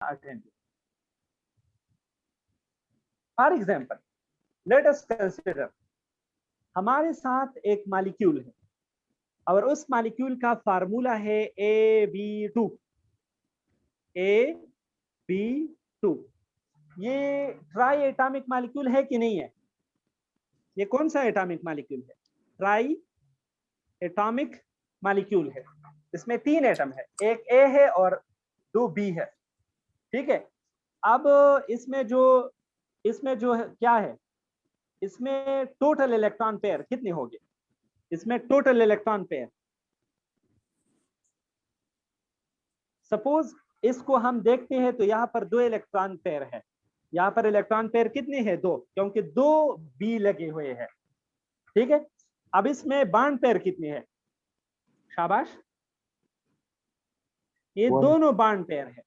attentive. For example, let us consider हमारे साथ एक मॉलिक्यूल है और उस मॉलिक्यूल का फार्मूला है AB2। AB2 ये ट्राई एटॉमिक मॉलिक्यूल है कि नहीं है? ये कौन सा एटॉमिक मॉलिक्यूल है? ट्राई एटॉमिक मॉलिक्यूल है। इसमें 3 एटम है, एक ए है और 2 बी है। ठीक है, अब इसमें जो है, क्या है, इसमें टोटल इलेक्ट्रॉन पेयर कितने होंगे? इसमें टोटल इलेक्ट्रॉन पेयर, सपोज इसको हम देखते हैं तो यहाँ पर 2 इलेक्ट्रॉन पेयर है। यहाँ पर इलेक्ट्रॉन पेयर कितने हैं? 2, क्योंकि 2 बी लगे हुए हैं। ठीक है, अब इसमें बॉन्ड पेयर कितने हैं? शाबाश, ये दोनों बॉन्ड पेयर है।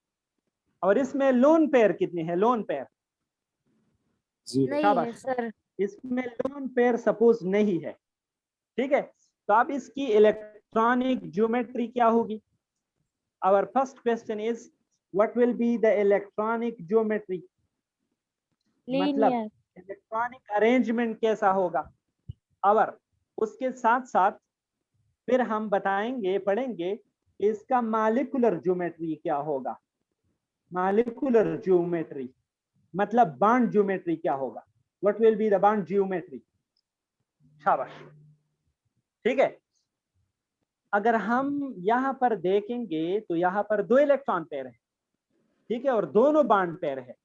और इसमें लोन पेयर कितने हैं? लोन पेयर नहीं है सर, इसमें लोन पेयर सपोज नहीं है। ठीक है, तो अब इसकी इलेक्ट्रॉनिक ज्योमेट्री क्या होगी? Our first question is what will be the electronic geometry, मतलब इलेक्ट्रॉनिक अरेंजमेंट कैसा होगा? और उसके साथ साथ फिर हम बताएंगे, पढ़ेंगे इसका मॉलिक्यूलर ज्योमेट्री क्या होगा। मॉलिक्यूलर ज्योमेट्री मतलब बॉन्ड ज्योमेट्री क्या होगा? What will be the bond geometry. शाबाश, ठीक है। अगर हम यहाँ पर देखेंगे तो यहाँ पर 2 इलेक्ट्रॉन पेयर है, ठीक है, और दोनों बॉन्ड पेयर है।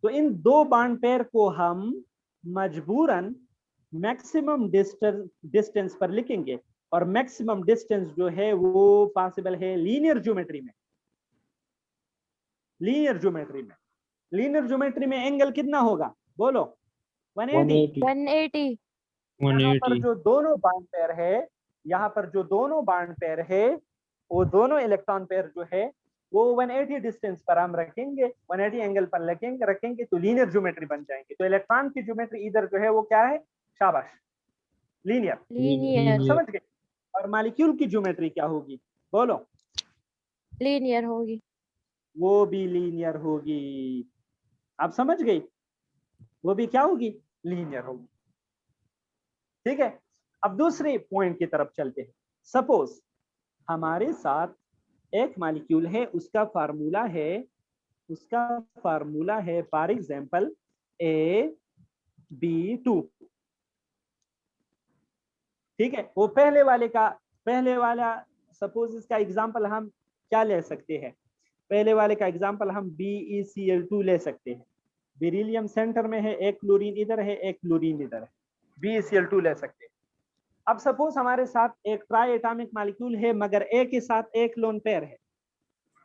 तो इन 2 बॉन्ड पेयर को हम मजबूरन मैक्सिमम डिस्टेंस पर लिखेंगे, और मैक्सिमम डिस्टेंस जो है वो पॉसिबल है लीनियर ज्योमेट्री में। लीनियर ज्योमेट्री में एंगल कितना होगा? बोलो। 180। यहाँ पर जो दोनों बॉन्ड पेयर है, यहाँ पर जो दोनों बॉन्ड पेयर है, वो दोनों इलेक्ट्रॉन पेयर जो है वो 180 डिस्टेंस पर हम रखेंगे, 180 एंगल पर रखेंगे तो लीनियर ज्योमेट्री बन जाएंगे। तो इलेक्ट्रॉन की ज्योमेट्री इधर जो है वो क्या है? शाबाश, लीनियर। समझ गए? और मॉलिक्यूल की ज्योमेट्री क्या होगी? बोलो। लीनियर होगी। वो भी लीनियर होगी। आप समझ गई? वो भी क्या होगी? लीनियर होगी। ठीक है, अब दूसरे पॉइंट की तरफ चलते हैं। सपोज हमारे साथ एक मॉलिक्यूल है, उसका फार्मूला है फॉर एग्जांपल AB2। ठीक है, वो पहले वाला सपोज इसका एग्जांपल हम क्या ले सकते हैं? पहले वाले का एग्जांपल हम BeCl2 ले सकते हैं। बेरिलियम सेंटर में है, एक क्लोरीन इधर है, एक क्लोरीन इधर है, BeCl2 ले सकते हैं। अब सपोज हमारे साथ एक ट्राई एटॉमिक मॉलिक्यूल है, मगर ए के साथ एक लोन पेयर है।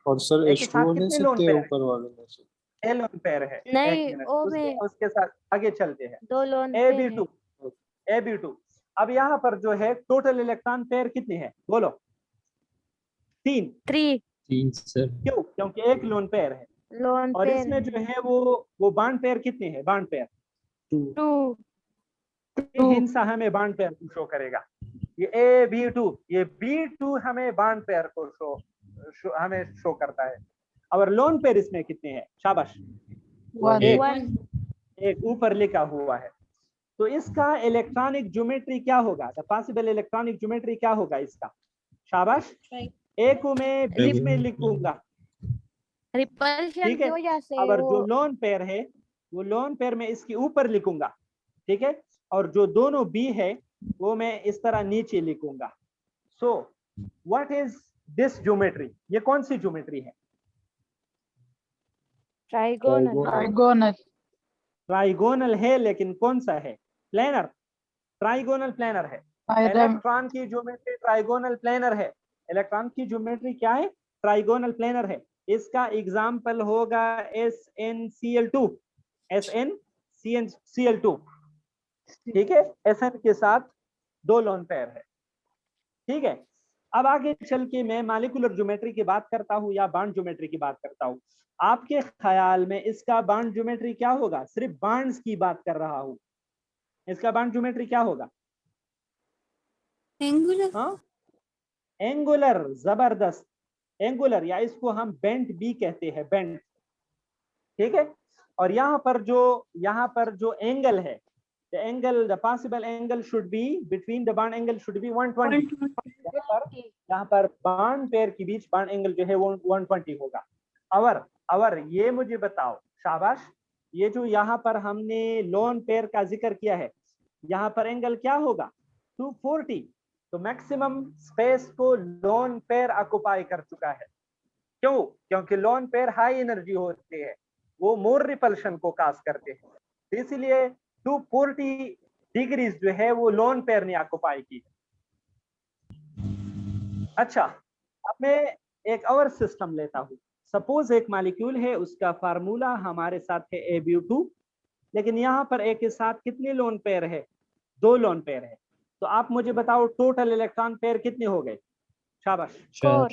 और सर H2O ले सकते हैं ऊपर वाले में से? ए लोन पेयर है। नहीं, एक मिनट, ओ में उसके साथ आगे चलते हैं। 2 लोन पेयर है। AB2। अब यहाँ पर जो है टोटल इलेक्ट्रॉन पेयर कितने हैं? बोलो। 3 सर। क्यों? क्योंकि एक लोन पेयर है। लोन और पेयर इसमें जो है वो बॉन्ड पेयर कितने हैं? Bond pair 2। हिंसा हमें बॉन्ड पेयर को शो करेगा। ये AB2, ये B2 हमें बॉन्ड पेयर को हमें शो करता है। और लोन पेयर इसमें कितने हैं? शाबाश, 1 ऊपर लिखा हुआ है। तो इसका इलेक्ट्रॉनिक ज्योमेट्री क्या होगा? द पॉसिबल इलेक्ट्रॉनिक ज्योमेट्री क्या होगा इसका? शाबाश, ए को मैं बीच में लिखूंगा, रिपल्शन ठीक की है। वजह से और वो जो लोन पेयर है, वो लोन पेयर में इसके ऊपर लिखूंगा, ठीक है। और जो दोनों बी है वो मैं इस तरह नीचे लिखूंगा। So what is this geometry? ये कौन सी ज्योमेट्री है? ट्राइगोनल है, लेकिन कौन सा है? प्लेनर। ट्राइगोनल प्लेनर है। इलेक्ट्रॉन की ज्योमेट्री ट्राइगोनल प्लेनर है। इलेक्ट्रॉन की ज्योमेट्री क्या है? ट्राइगोनल प्लेनर है। इसका एग्जाम्पल होगा SnCl2। SnCl2, ठीक है। Sn के साथ 2 लोन पेयर है, ठीक है। अब आगे चल के मैं मॉलिक्यूलर ज्योमेट्री की बात करता हूं या बॉन्ड ज्योमेट्री की बात करता हूं। आपके ख्याल में इसका बॉन्ड ज्योमेट्री क्या होगा? सिर्फ बॉन्ड्स की बात कर रहा हूं, इसका बॉन्ड ज्योमेट्री क्या होगा? एंगुलर। हाँ, एंगुलर, जबरदस्त। एंगुलर, या इसको हम बेंट भी कहते हैं, बेंट। ठीक है। और यहाँ पर जो एंगल है, the possible angle should be between the bond angle should be 120। यहाँ पर बॉन्ड पेयर के बीच बॉन्ड एंगल जो है वो 120 होगा। और ये मुझे बताओ, शाबाश, ये जो यहाँ पर हमने लोन पेयर का जिक्र किया है, यहाँ पर एंगल क्या होगा? 240। तो मैक्सिमम स्पेस को लोन पेयर ऑक्युपाई कर चुका है। क्यों? क्योंकि लोन पेयर हाई एनर्जी होते हैं, वो मोर रिपल्शन को काज करते हैं, इसलिए 240 डिग्रीज जो है वो लोन पेयर ने ऑक्युपाई की। अच्छा, अब मैं एक और सिस्टम लेता हूं। सपोज एक मॉलिक्यूल है, उसका फार्मूला हमारे साथ है ABU2, लेकिन यहाँ पर एक के साथ कितने लोन पेयर है? 2 लोन पेयर है। तो आप मुझे बताओ टोटल इलेक्ट्रॉन पेयर कितने हो गए? शाबाश, 4।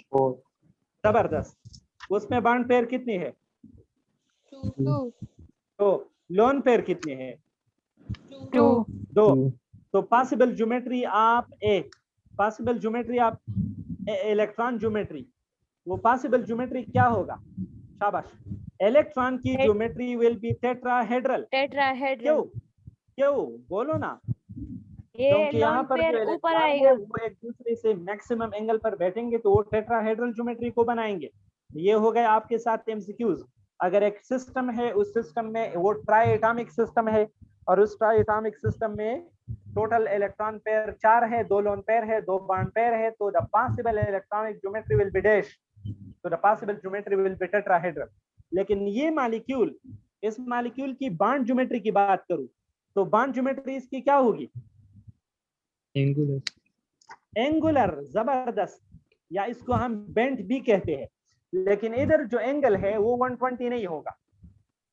जबरदस्त। उसमें बॉन्ड पेयर कितनी है? 2 तो लोन पेयर कितने हैं? 2। तो पॉसिबल ज्योमेट्री आप इलेक्ट्रॉन ज्योमेट्री, वो पॉसिबल ज्योमेट्री क्या होगा? शाबाश, इलेक्ट्रॉन की ज्योमेट्री विल बी टेट्राहेड्रल। क्यों बोलो ना? क्योंकि यहाँ पर जो इलेक्ट्रॉन है वो एक दूसरे से मैक्सिमम एंगल पर बैठेंगे तो वो टेट्राहेड्रल ज्योमेट्री को बनाएंगे। ये हो गए आपके साथ एमसीक्यूज। अगर एक सिस्टम है, उस सिस्टम में वो ट्राई एटॉमिक सिस्टम है, और उस ट्राई एटॉमिक सिस्टम में टोटल इलेक्ट्रॉन पेयर 4 है, 2 लोन पेयर है, 2 बॉन्ड पेयर है, तो the possible electronic geometry will be dash, तो the possible geometry will be tetrahedral. लेकिन ये मॉलिक्यूल, इस मॉलिक्यूल की बॉन्ड ज्योमेट्री की बात करूं तो बॉन्ड ज्योमेट्री इसकी क्या होगी? एंगुलर। जबरदस्त, या इसको हम बेंट भी कहते हैं। लेकिन इधर जो एंगल है वो 120 नहीं होगा,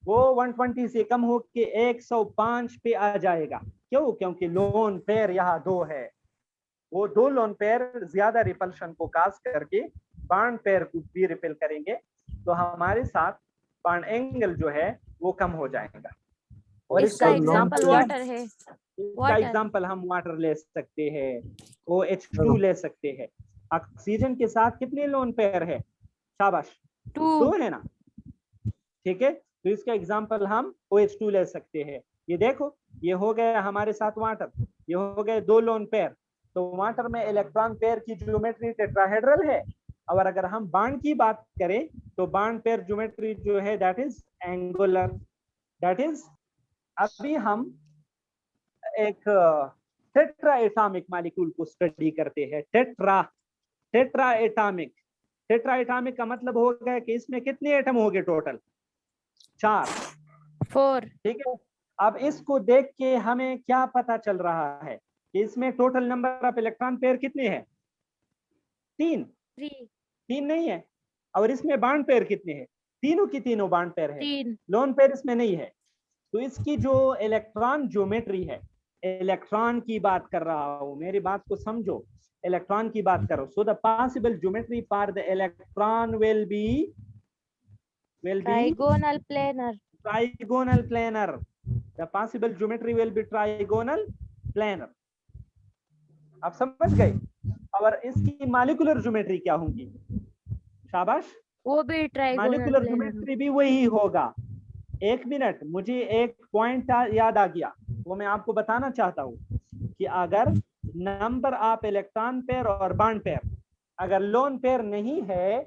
वो 120 से कम हो के 105 पे आ जाएगा। क्यों? क्योंकि लोन पेयर यहाँ 2 है, वो 2 लोन पेयर ज्यादा रिपल्शन को काज करके बॉन्ड पेयर को भी रिपेल करेंगे, तो हमारे साथ बॉन्ड एंगल जो है वो कम हो जाएगा। और इसका एग्जांपल वाटर है। इसका एग्जांपल हम वाटर ले सकते हैं, OH2 ले सकते हैं। ऑक्सीजन के साथ कितने लोन पेयर है? शाबाश, 2 है ना? ठीक है, तो इसका एग्जांपल हम OH2 ले सकते हैं। ये देखो, ये हो गया हमारे साथ वाटर, ये हो गए 2 लोन पेयर। तो वाटर में इलेक्ट्रॉन पेयर की ज्योमेट्री टेट्राहेड्रल है, और अगर हम बॉन्ड की बात करें तो बॉन्ड पेयर ज्योमेट्री जो है that is angular. That is, अभी हम एक टेट्रा एटॉमिक मॉलिक्यूल को स्टडी करते हैं। टेट्रा एटॉमिक का मतलब हो गया कि इसमें कितने एटम हो गए टोटल? 4। ठीक है, अब इसको देख के हमें क्या पता चल रहा है कि इसमें total number of electron pair कितने हैं? 3 नहीं है। और इसमें बॉन्ड पेयर कितने हैं? तीनों की तीनों बॉन्ड पेयर है, लोन पेयर इसमें नहीं है। तो इसकी जो इलेक्ट्रॉन ज्योमेट्री है, इलेक्ट्रॉन की बात कर रहा हूं, मेरी बात को समझो, इलेक्ट्रॉन की बात करो। So the possible geometry for the electron will be trigonal planar। The possible geometry will be trigonal planar। आप समझ गए? और इसकी मॉलिक्यूलर ज्योमेट्री क्या होगी? शाबाश, वो भी ट्राइगोनल मॉलिक्यूलर ज्योमेट्री भी वही होगा। एक मिनट, मुझे एक पॉइंट याद आ गया, वो मैं आपको बताना चाहता हूँ कि अगर नंबर ऑफ इलेक्ट्रॉन पेयर और बॉन्ड पेयर अगर लोन पेयर नहीं है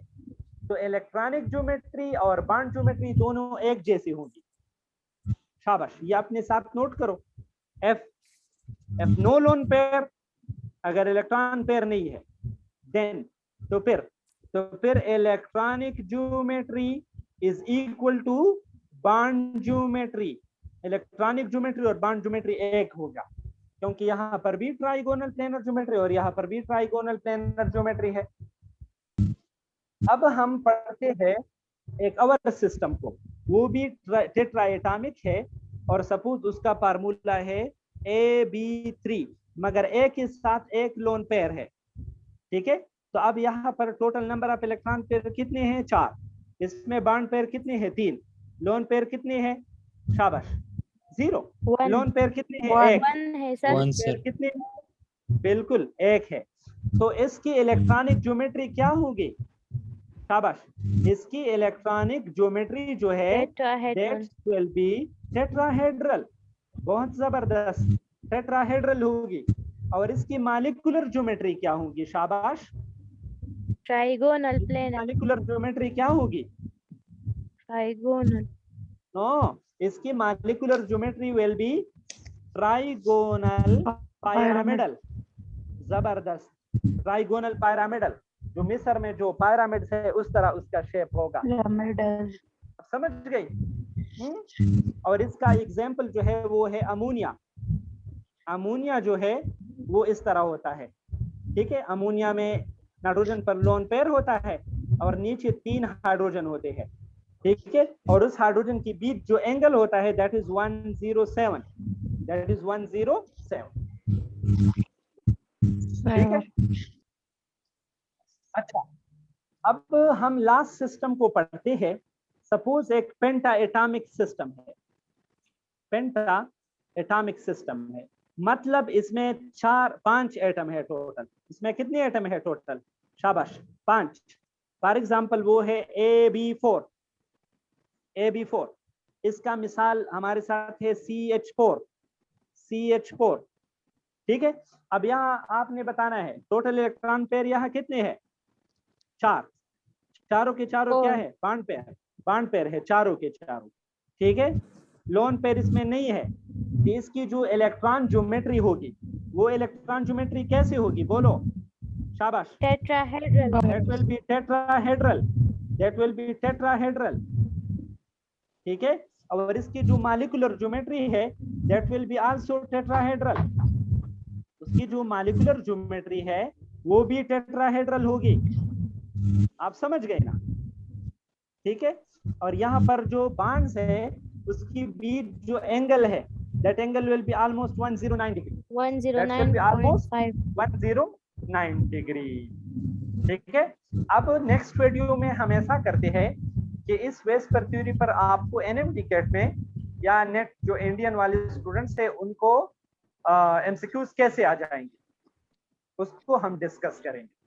तो इलेक्ट्रॉनिक ज्योमेट्री और बॉन्ड ज्योमेट्री दोनों एक जैसी होगी। शाबाश, ये अपने साथ नोट करो। एफ नो लोन पेयर, अगर इलेक्ट्रॉन पेयर नहीं है देन तो फिर electronic geometry is equal to bond geometry. Electronic geometry और बॉन्ड ज्योमेट्री एक होगा, क्योंकि यहाँ पर भी ट्राइगोनल प्लेनर ज्योमेट्री और यहाँ पर भी ट्राइगोनल प्लेनर ज्योमेट्री है। अब हम पढ़ते हैं एक और सिस्टम को, वो भी टेट्राएटॉमिक है, और सपोज उसका फार्मूला है AB3, मगर एक के साथ एक लोन पेयर है। ठीक है, तो अब यहाँ पर total number of electron pair कितने हैं? 4। इसमें बॉन्ड पेयर कितने हैं? 3। लोन पेयर कितने हैं? शाबाश, 0। लोन पेयर कितने हैं? 1 सर। कितने हैं? बिल्कुल 1 है। तो इसकी इलेक्ट्रॉनिक ज्योमेट्री क्या होगी? शाबाश। इसकी इलेक्ट्रॉनिक ज्योमेट्री जो है Tetrahedral. that will be tetrahedral। बहुत जबरदस्त, टेट्राहेड्रल होगी। और इसकी मॉलिक्यूलर ज्योमेट्री क्या होगी? शाबाश। Trigonal plane. मॉलिक्यूलर ज्योमेट्री क्या होगी? Trigonal. नो, इसकी molecular geometry will B trigonal pyramidal. जबरदस्त, ट्राइगोनल पिरामिडल। जो मिस्र में जो पिरामिड है उस तरह उसका शेप होगा। समझ गई? और इसका एग्जाम्पल जो है वो है अमोनिया। अमोनिया जो है वो इस तरह होता है, ठीक है। अमोनिया में नाइट्रोजन पर लोन पेयर होता है और नीचे 3 हाइड्रोजन होते हैं, ठीक है। और उस हाइड्रोजन के बीच जो एंगल होता है दैट इज 107, दैट इज 107, ठीक है। अच्छा, अब हम लास्ट सिस्टम को पढ़ते हैं। सपोज एक पेंटा एटॉमिक सिस्टम है, पेंटा एटॉमिक सिस्टम है, मतलब इसमें 5 एटम है टोटल। इसमें कितने एटम है टोटल? शाबाश, 5। फॉर एग्जांपल वो है AB4। AB4 इसका मिसाल हमारे साथ है CH4, ठीक है। अब यहाँ आपने बताना है टोटल इलेक्ट्रॉन पेयर यहाँ कितने हैं? 4। चारों के चारों क्या है? बॉन्ड पेयर, बॉन्ड पेयर है चारों के चारों, ठीक है। लोन पेयर इसमें नहीं है। इसकी जो इलेक्ट्रॉन ज्योमेट्री होगी वो इलेक्ट्रॉन ज्योमेट्री कैसे होगी? बोलो। शाबाश। Tetrahedral. That will be tetrahedral, that will be tetrahedral, ठीक है। और इसकी जो मॉलिक्यूलर ज्योमेट्री है that will be also tetrahedral। उसकी जो मॉलिक्यूलर ज्योमेट्री है वो भी टेट्राहेड्रल होगी। आप समझ गए ना? ठीक है। और यहाँ पर जो बॉन्ड्स है उसकी बीच जो एंगल है that angle will be almost 109 degree, 109.5. 109 degree, ठीक है। अब नेक्स्ट वीडियो में हम ऐसा करते हैं कि इस वेस्पर थ्योरी पर आपको NMTCAT में या नेट जो इंडियन वाले स्टूडेंट्स है उनको MCQs कैसे आ जाएंगे उसको हम डिस्कस करेंगे।